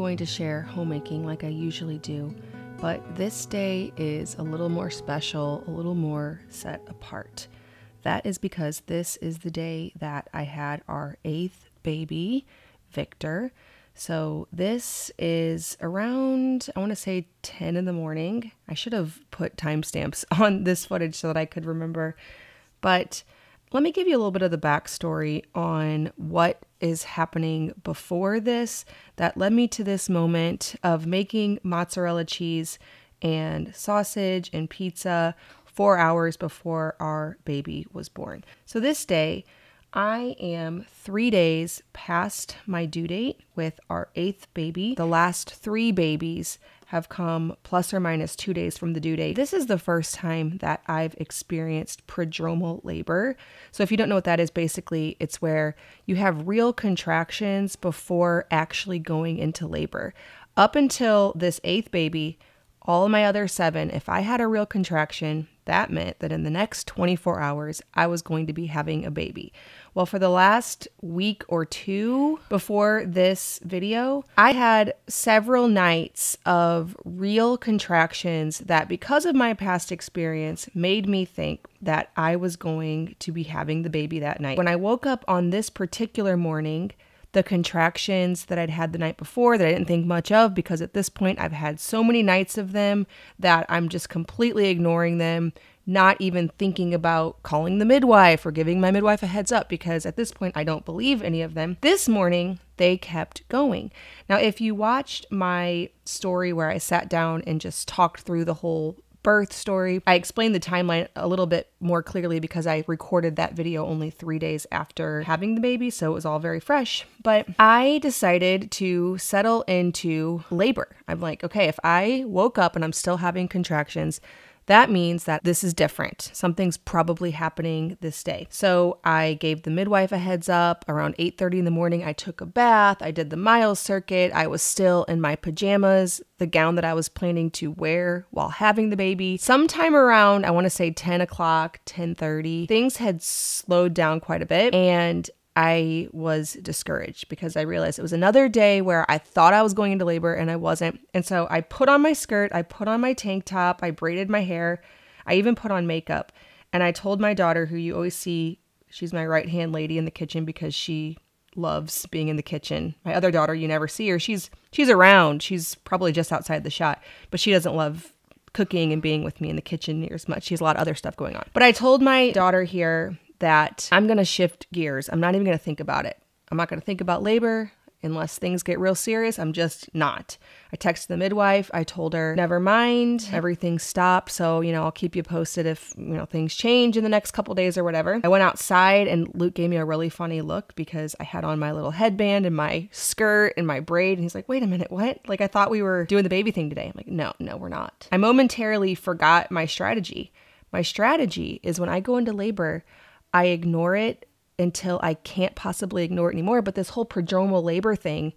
going to share homemaking like I usually do, but this day is a little more special, a little more set apart. That is because this is the day that I had our 8th baby, Victor. So this is around, I want to say 10 in the morning. I should have put timestamps on this footage so that I could remember. But let me give you a little bit of the backstory on what is happening before this that led me to this moment of making mozzarella cheese and sausage and pizza 4 hours before our baby was born. So this day, I am 3 days past my due date with our 8th baby. The last 3 babies have come plus or minus 2 days from the due date. This is the first time that I've experienced prodromal labor. So if you don't know what that is, basically it's where you have real contractions before actually going into labor. Up until this 8th baby, all of my other 7, if I had a real contraction, that meant that in the next 24 hours, I was going to be having a baby. Well, for the last week or 2 before this video, I had several nights of real contractions that, because of my past experience, made me think that I was going to be having the baby that night. When I woke up on this particular morning, the contractions that I'd had the night before that I didn't think much of, because at this point I've had so many nights of them that I'm just completely ignoring them, not even thinking about calling the midwife or giving my midwife a heads up, because at this point I don't believe any of them. This morning, they kept going. Now, if you watched my story where I sat down and just talked through the whole birth story, I explained the timeline a little bit more clearly because I recorded that video only 3 days after having the baby, so it was all very fresh. But I decided to settle into labor. I'm like, okay, if I woke up and I'm still having contractions, that means that this is different. Something's probably happening this day. So I gave the midwife a heads up. Around 8:30 in the morning, I took a bath. I did the mile circuit. I was still in my pajamas, the gown that I was planning to wear while having the baby. Sometime around, I want to say 10 o'clock, 10:30, things had slowed down quite a bit, and I was discouraged because I realized it was another day where I thought I was going into labor and I wasn't. And so I put on my skirt, I put on my tank top, I braided my hair, I even put on makeup. And I told my daughter, who you always see, she's my right-hand lady in the kitchen because she loves being in the kitchen. My other daughter, you never see her. She's around. She's probably just outside the shot, but she doesn't love cooking and being with me in the kitchen near as much. She has a lot of other stuff going on. But I told my daughter here that I'm going to shift gears. I'm not even going to think about it. I'm not going to think about labor unless things get real serious. I'm just not. I texted the midwife. I told her, never mind, everything stopped. So, I'll keep you posted if, things change in the next couple days or whatever. I went outside and Luke gave me a really funny look because I had on my little headband and my skirt and my braid. And he's like, wait a minute, what? Like, I thought we were doing the baby thing today. I'm like, no, we're not. I momentarily forgot my strategy. My strategy is when I go into labor, I ignore it until I can't possibly ignore it anymore. But this whole prodromal labor thing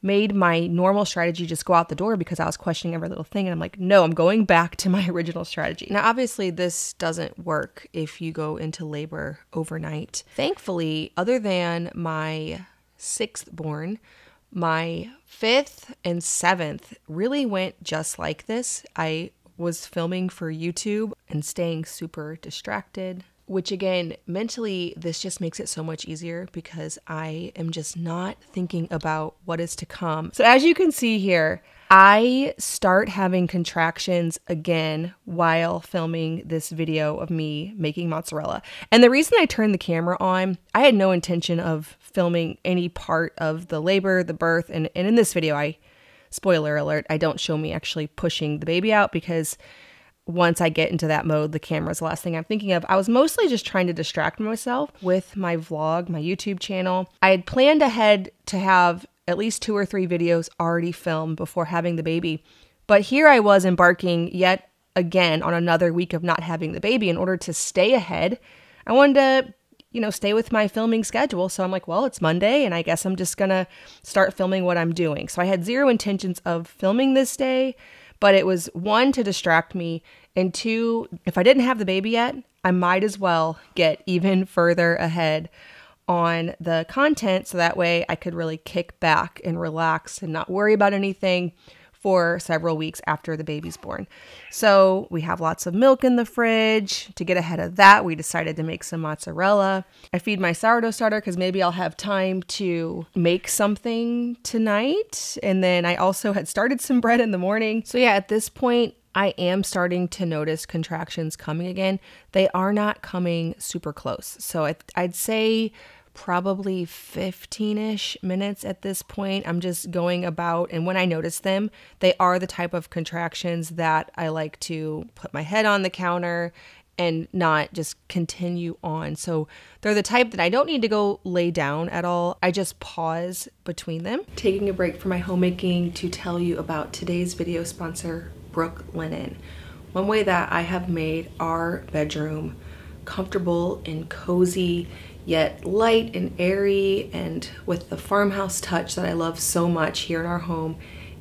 made my normal strategy just go out the door because I was questioning every little thing. And I'm like, no, I'm going back to my original strategy. Now, obviously, this doesn't work if you go into labor overnight. Thankfully, other than my 6th born, my 5th and 7th really went just like this. I was filming for YouTube and staying super distracted, which again, mentally, this just makes it so much easier because I am just not thinking about what is to come. So as you can see here, I start having contractions again while filming this video of me making mozzarella. And the reason I turned the camera on, I had no intention of filming any part of the labor, the birth, and in this video, spoiler alert, I don't show me actually pushing the baby out because once I get into that mode, the camera's the last thing I'm thinking of. I was mostly just trying to distract myself with my vlog, my YouTube channel. I had planned ahead to have at least 2 or 3 videos already filmed before having the baby. But here I was embarking yet again on another week of not having the baby. In order to stay ahead, I wanted to, stay with my filming schedule. So I'm like, well, it's Monday and I guess I'm just gonna start filming what I'm doing. So I had zero intentions of filming this day. But it was 1, to distract me, and 2, if I didn't have the baby yet, I might as well get even further ahead on the content so that way I could really kick back and relax and not worry about anything for several weeks after the baby's born. So we have lots of milk in the fridge. To get ahead of that, we decided to make some mozzarella. I feed my sourdough starter because maybe I'll have time to make something tonight. And then I also had started some bread in the morning. So yeah, at this point, I am starting to notice contractions coming again. They are not coming super close. So I'd say probably 15-ish minutes at this point. I'm just going about, and when I notice them, they are the type of contractions that I like to put my head on the counter and not just continue on. So they're the type that I don't need to go lay down at all. I just pause between them. Taking a break from my homemaking to tell you about today's video sponsor, Brooklinen. One way that I have made our bedroom comfortable and cozy, yet light and airy, and with the farmhouse touch that I love so much here in our home,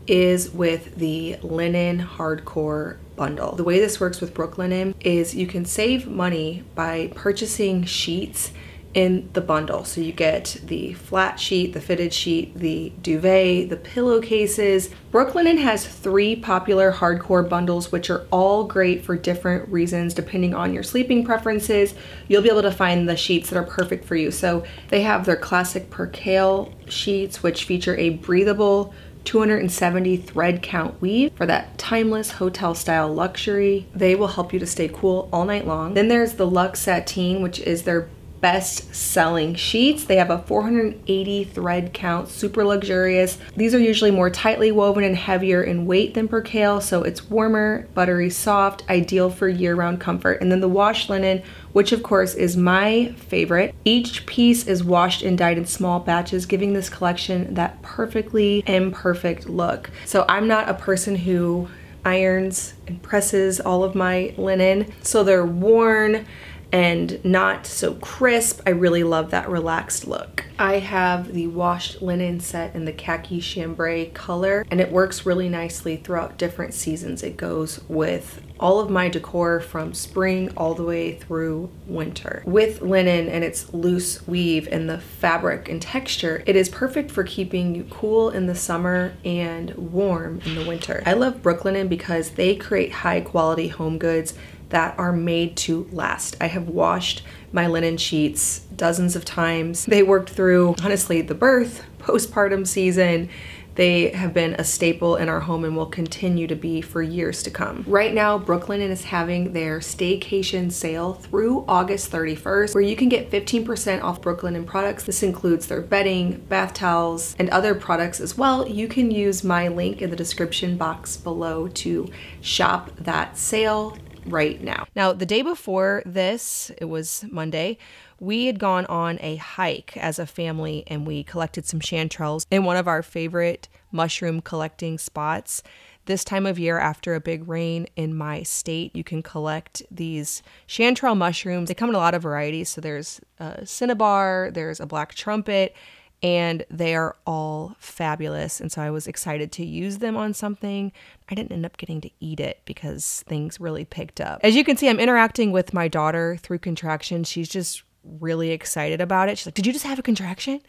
is with the linen hardcore bundle. The way this works with Brooklinen is you can save money by purchasing sheets in the bundle. So you get the flat sheet, the fitted sheet, the duvet, the pillowcases. Brooklinen has 3 popular hardcore bundles, which are all great for different reasons depending on your sleeping preferences. You'll be able to find the sheets that are perfect for you. So they have their classic percale sheets, which feature a breathable 270 thread count weave for that timeless hotel style luxury. They will help you to stay cool all night long. Then there's the Luxe Sateen, which is their best-selling sheets. They have a 480 thread count, super luxurious. These are usually more tightly woven and heavier in weight than percale, so it's warmer, buttery soft, ideal for year-round comfort. And then the wash linen, which of course is my favorite. Each piece is washed and dyed in small batches, giving this collection that perfectly imperfect look. So I'm not a person who irons and presses all of my linen, so they're worn and not so crisp. I really love that relaxed look. I have the washed linen set in the khaki chambray color, and it works really nicely throughout different seasons. It goes with all of my decor from spring all the way through winter. With linen and its loose weave and the fabric and texture, it is perfect for keeping you cool in the summer and warm in the winter. I love Brooklinen because they create high quality home goods that are made to last. I have washed my linen sheets dozens of times. They worked through, honestly, the birth, postpartum season. They have been a staple in our home and will continue to be for years to come. Right now, Brooklinen is having their staycation sale through August 31st, where you can get 15% off Brooklinen products. This includes their bedding, bath towels, and other products as well. You can use my link in the description box below to shop that sale right now. Now, the day before this, it was Monday, we had gone on a hike as a family and we collected some chanterelles in one of our favorite mushroom collecting spots. This time of year, after a big rain in my state, you can collect these chanterelle mushrooms. They come in a lot of varieties. So there's a cinnabar, there's a black trumpet, and they are all fabulous. And so I was excited to use them on something. I didn't end up getting to eat it because things really picked up. As you can see, I'm interacting with my daughter through contractions. She's just really excited about it. She's like, "Did you just have a contraction?"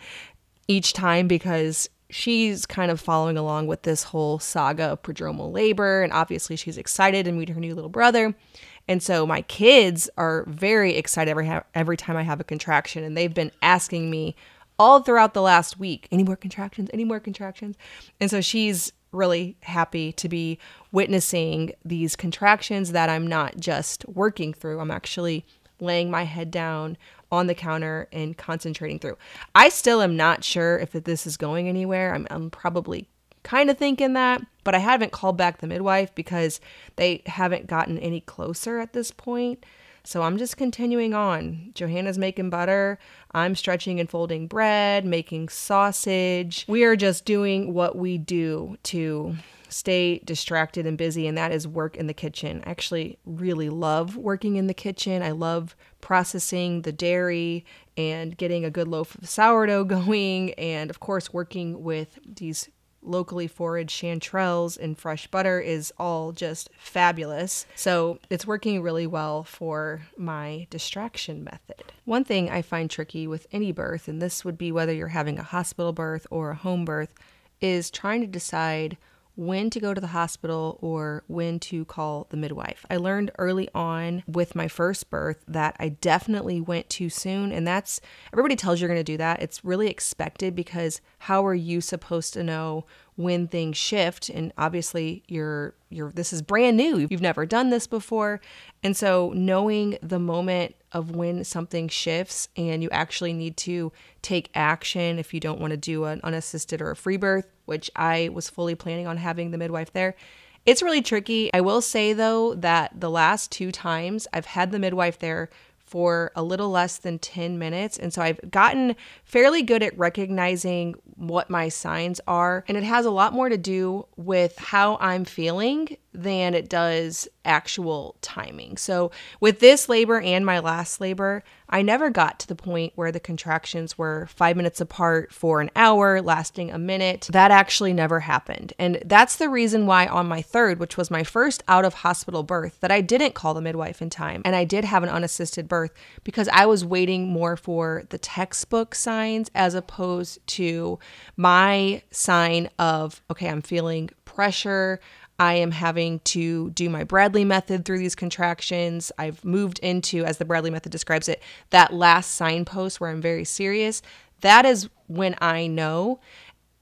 Each time, because she's kind of following along with this whole saga of prodromal labor. And obviously she's excited to meet her new little brother. And so my kids are very excited every time I have a contraction. And they've been asking me all throughout the last week, "Any more contractions? Any more contractions?" And so she's really happy to be witnessing these contractions that I'm not just working through. I'm actually laying my head down on the counter and concentrating through. I still am not sure if this is going anywhere. I'm probably kind of thinking that, but I haven't called back the midwife because they haven't gotten any closer at this point. So I'm just continuing on. Johanna's making butter. I'm stretching and folding bread, making sausage. We are just doing what we do to stay distracted and busy, and that is work in the kitchen. I actually really love working in the kitchen. I love processing the dairy and getting a good loaf of sourdough going, and of course working with these locally foraged chanterelles and fresh butter is all just fabulous. So it's working really well for my distraction method. One thing I find tricky with any birth, and this would be whether you're having a hospital birth or a home birth, is trying to decide when to go to the hospital or when to call the midwife. I learned early on with my first birth that I definitely went too soon, and that's, everybody tells you you're going to do that. It's really expected because how are you supposed to know when things shift? And obviously this is brand new. You've never done this before. And so knowing the moment of when something shifts and you actually need to take action if you don't want to do an unassisted or a free birth, which I was fully planning on having the midwife there, it's really tricky. I will say though that the last 2 times I've had the midwife there for a little less than 10 minutes. And so I've gotten fairly good at recognizing what my signs are. And it has a lot more to do with how I'm feeling than it does actual timing. So with this labor and my last labor, I never got to the point where the contractions were 5 minutes apart for an hour, lasting a minute. That actually never happened. And that's the reason why on my third, which was my first out of hospital birth, that I didn't call the midwife in time. And I did have an unassisted birth because I was waiting more for the textbook signs as opposed to my sign of, okay, I'm feeling pressure. I am having to do my Bradley method through these contractions. I've moved into, as the Bradley method describes it, that last signpost where I'm very serious. That is when I know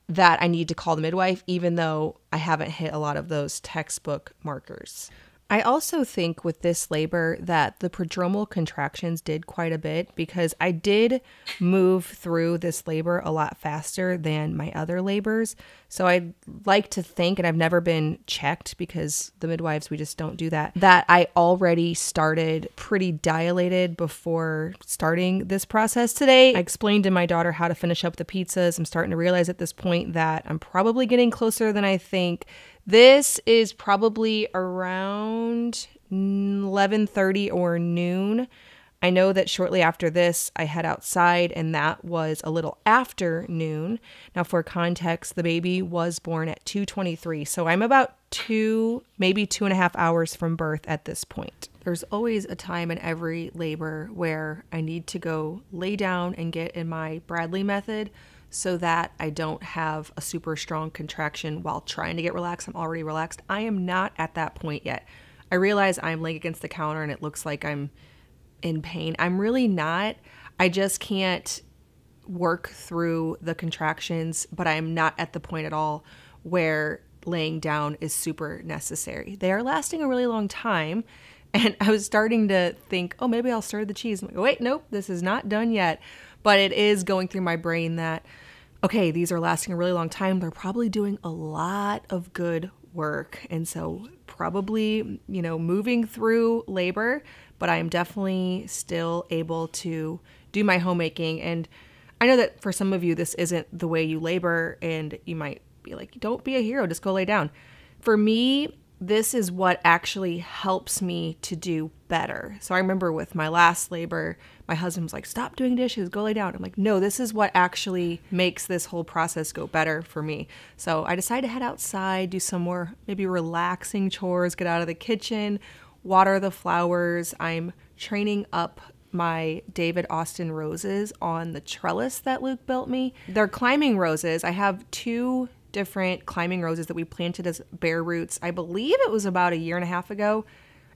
that I need to call the midwife, even though I haven't hit a lot of those textbook markers. I also think with this labor that the prodromal contractions did quite a bit because I did move through this labor a lot faster than my other labors. So I'd like to think, and I've never been checked because the midwives, we just don't do that, that I already started pretty dilated before starting this process today. I explained to my daughter how to finish up the pizzas. I'm starting to realize at this point that I'm probably getting closer than I think. This is probably around 11:30 or noon. I know that shortly after this, I head outside, and that was a little after noon. Now, for context, the baby was born at 2:23, so I'm about 2, maybe 2.5 hours from birth at this point. There's always a time in every labor where I need to go lay down and get in my Bradley method so that I don't have a super strong contraction while trying to get relaxed. I'm already relaxed. I am not at that point yet. I realize I'm laying against the counter and it looks like I'm in pain. I'm really not. I just can't work through the contractions, but I'm not at the point at all where laying down is super necessary. They are lasting a really long time. And I was starting to think, oh, maybe I'll stir the cheese. I'm like, wait, nope, this is not done yet. But it is going through my brain that, okay, these are lasting a really long time. They're probably doing a lot of good work. And so probably, moving through labor, but I am definitely still able to do my homemaking. And I know that for some of you, this isn't the way you labor, and you might be like, don't be a hero, just go lay down. For me, this is what actually helps me to do better. So I remember with my last labor, my husband was like, stop doing dishes, go lay down. I'm like, no, this is what actually makes this whole process go better for me. So I decided to head outside, do some more maybe relaxing chores, get out of the kitchen, water the flowers. I'm training up my David Austin roses on the trellis that Luke built me. They're climbing roses. I have 2 different climbing roses that we planted as bare roots. I believe it was about 1.5 years ago,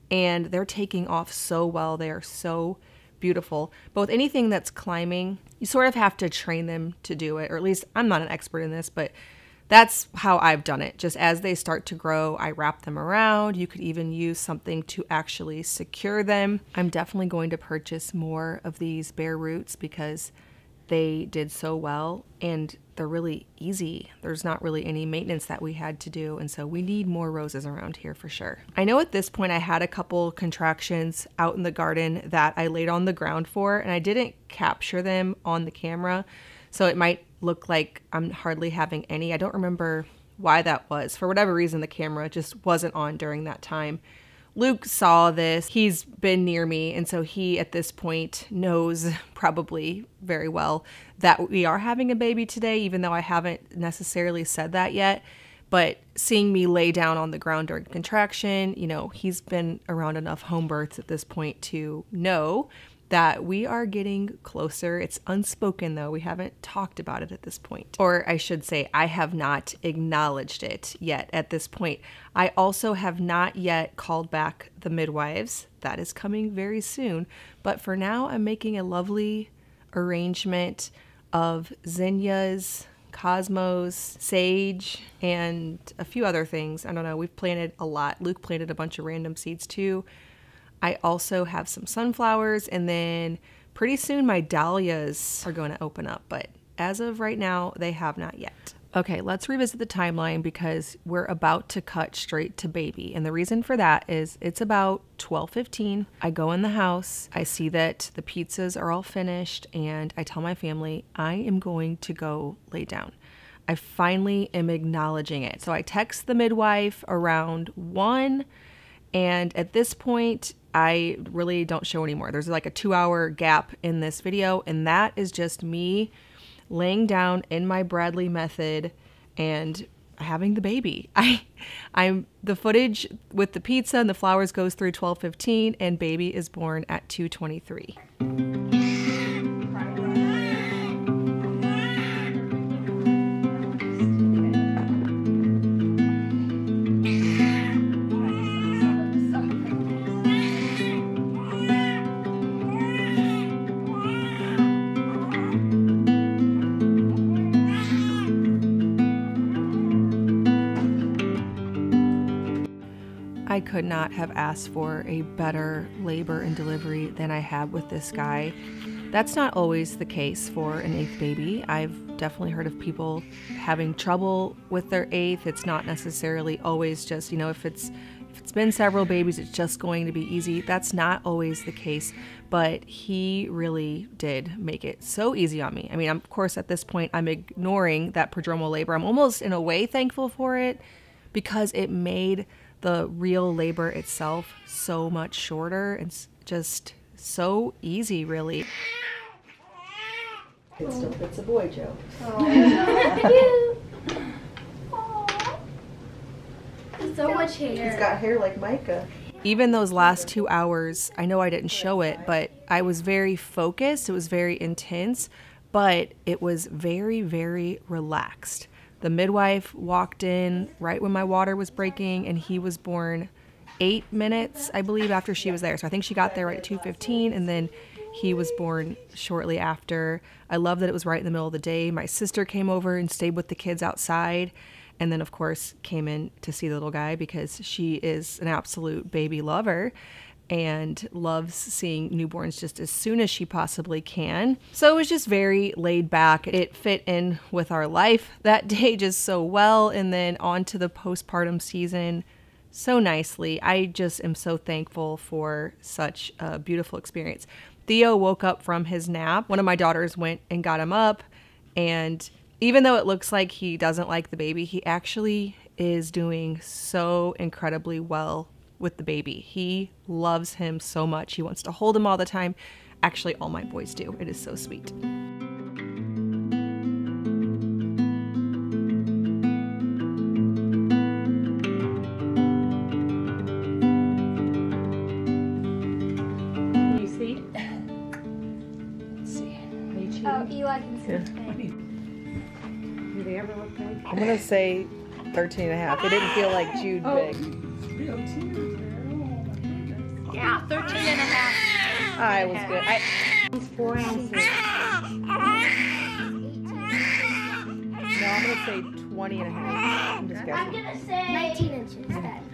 and they're taking off so well. They are so beautiful. But with anything that's climbing, you sort of have to train them to do it, or at least I'm not an expert in this, but that's how I've done it. Just as they start to grow, I wrap them around. You could even use something to actually secure them. I'm definitely going to purchase more of these bare roots because they did so well and they're really easy. There's not really any maintenance that we had to do. And so we need more roses around here for sure. I know at this point I had a couple contractions out in the garden that I laid on the ground for, and I didn't capture them on the camera. So it might look like I'm hardly having any. I don't remember why that was. For whatever reason, the camera just wasn't on during that time. Luke saw this. He's been near me, and so he at this point knows probably very well that we are having a baby today, even though I haven't necessarily said that yet. But seeing me lay down on the ground during contraction, you know, he's been around enough home births at this point to know that we are getting closer. It's unspoken though. We haven't talked about it at this point. Or I should say, I have not acknowledged it yet at this point. I also have not yet called back the midwives. That is coming very soon. But for now, I'm making a lovely arrangement of zinnias, cosmos, sage, and a few other things. I don't know. We've planted a lot. Luke planted a bunch of random seeds too. I also have some sunflowers, and then pretty soon my dahlias are going to open up, but as of right now, they have not yet. Okay, let's revisit the timeline because we're about to cut straight to baby. And the reason for that is it's about 12:15. I go in the house, I see that the pizzas are all finished, and I tell my family I am going to go lay down. I finally am acknowledging it. So I text the midwife around 1, and at this point, I really don't show anymore. There's like a 2-hour gap in this video, and that is just me laying down in my Bradley method and having the baby. I'm the footage with the pizza and the flowers goes through 12:15, and baby is born at 2:23. I could not have asked for a better labor and delivery than I had with this guy. That's not always the case for an 8th baby. I've definitely heard of people having trouble with their 8th. It's not necessarily always just, you know, if it's been several babies, it's just going to be easy. That's not always the case, but he really did make it so easy on me. I mean, of course, at this point, I'm ignoring that prodromal labor. I'm almost in a way thankful for it because it made the real labor itself so much shorter and just so easy, really. It still fits a boy, Joe. So much hair. He's got hair like Micah. Even those last 2 hours, I know I didn't show it, but I was very focused. It was very intense, but it was very, very relaxed. The midwife walked in right when my water was breaking, and he was born 8 minutes, I believe, after she was there. So I think she got there right at 2:15, and then he was born shortly after. I love that it was right in the middle of the day. My sister came over and stayed with the kids outside, and then, of course, came in to see the little guy because she is an absolute baby lover and loves seeing newborns just as soon as she possibly can. So it was just very laid back. It fit in with our life that day just so well, and then on to the postpartum season so nicely. I just am so thankful for such a beautiful experience. Theo woke up from his nap. One of my daughters went and got him up, and even though it looks like he doesn't like the baby, he actually is doing so incredibly well with the baby. He loves him so much. He wants to hold him all the time. Actually, all my boys do. It is so sweet. You see? Let's see. Are you cheating? Oh, Eli can see. Yeah. Do they ever look big? I'm gonna say 13 and a half. It didn't feel like Jude big. Yeah, 13 and a half. I was good. He's 4 ounces. No, I'm gonna say 20 and a half. I'm just I'm guessing. gonna say 19 inches.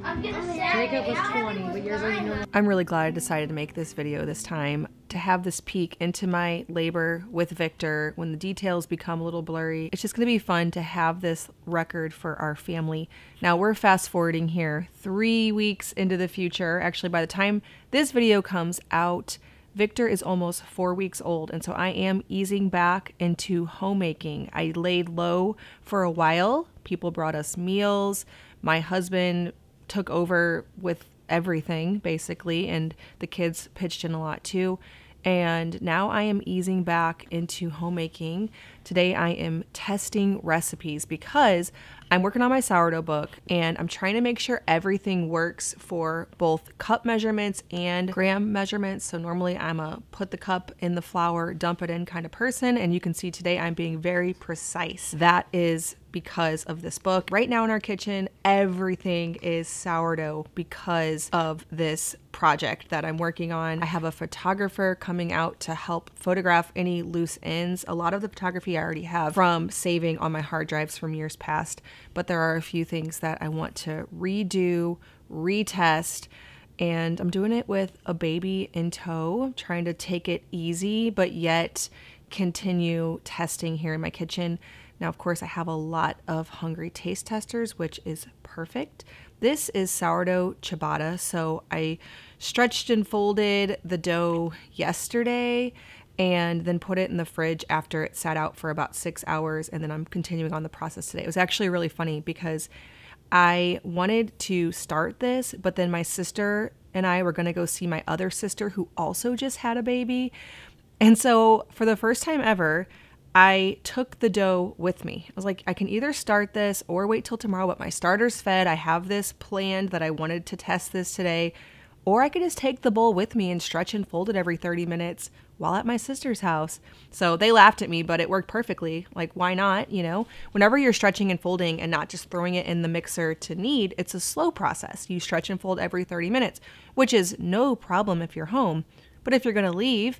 I'm gonna say Jacob was 20, but yours are normal. I'm really glad I decided to make this video this time, to have this peek into my labor with Victor when the details become a little blurry. It's just going to be fun to have this record for our family. Now we're fast forwarding here 3 weeks into the future. Actually, by the time this video comes out, Victor is almost 4 weeks old, and so I am easing back into homemaking. I laid low for a while. People brought us meals. My husband took over with everything basically, and the kids pitched in a lot too. And now I am easing back into homemaking. Today I am testing recipes because I'm working on my sourdough book and I'm trying to make sure everything works for both cup measurements and gram measurements. So normally I'm a put the cup in the flour, dump it in kind of person. And you can see today I'm being very precise. That is because of this book. Right now in our kitchen, everything is sourdough because of this project that I'm working on. I have a photographer coming out to help photograph any loose ends. A lot of the photography I already have from saving on my hard drives from years past, but there are a few things that I want to redo, retest, and I'm doing it with a baby in tow, trying to take it easy, but yet continue testing here in my kitchen. Now, of course, I have a lot of hungry taste testers, which is perfect. This is sourdough ciabatta. So I stretched and folded the dough yesterday and then put it in the fridge after it sat out for about 6 hours. And then I'm continuing on the process today. It was actually really funny because I wanted to start this, but then my sister and I were going to go see my other sister who also just had a baby. And so for the first time ever, I took the dough with me. I was like, I can either start this or wait till tomorrow, but my starter's fed. I have this planned that I wanted to test this today, or I could just take the bowl with me and stretch and fold it every 30 minutes while at my sister's house. So they laughed at me, but it worked perfectly. Like, why not? You know, whenever you're stretching and folding and not just throwing it in the mixer to knead, it's a slow process. You stretch and fold every 30 minutes, which is no problem if you're home. But if you're going to leave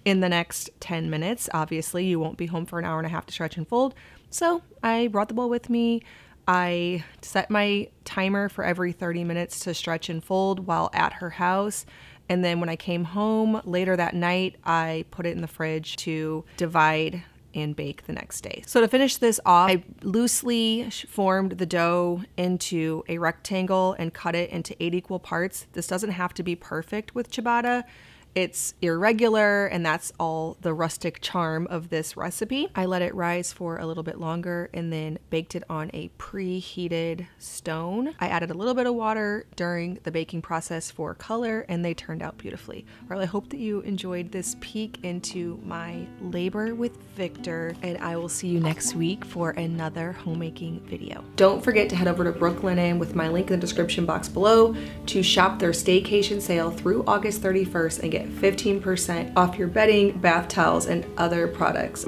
in the next 10 minutes, obviously you won't be home for an hour and a half to stretch and fold. So I brought the bowl with me. I set my timer for every 30 minutes to stretch and fold while at her house. And then when I came home later that night, I put it in the fridge to divide and bake the next day. So to finish this off, I loosely formed the dough into a rectangle and cut it into 8 equal parts. This doesn't have to be perfect with ciabatta. It's irregular, and that's all the rustic charm of this recipe. I let it rise for a little bit longer and then baked it on a preheated stone. I added a little bit of water during the baking process for color, and they turned out beautifully. Well, I hope that you enjoyed this peek into my labor with Victor, and I will see you next week for another homemaking video. Don't forget to head over to Brooklinen with my link in the description box below to shop their staycation sale through August 31st and get 15% off your bedding, bath towels, and other products.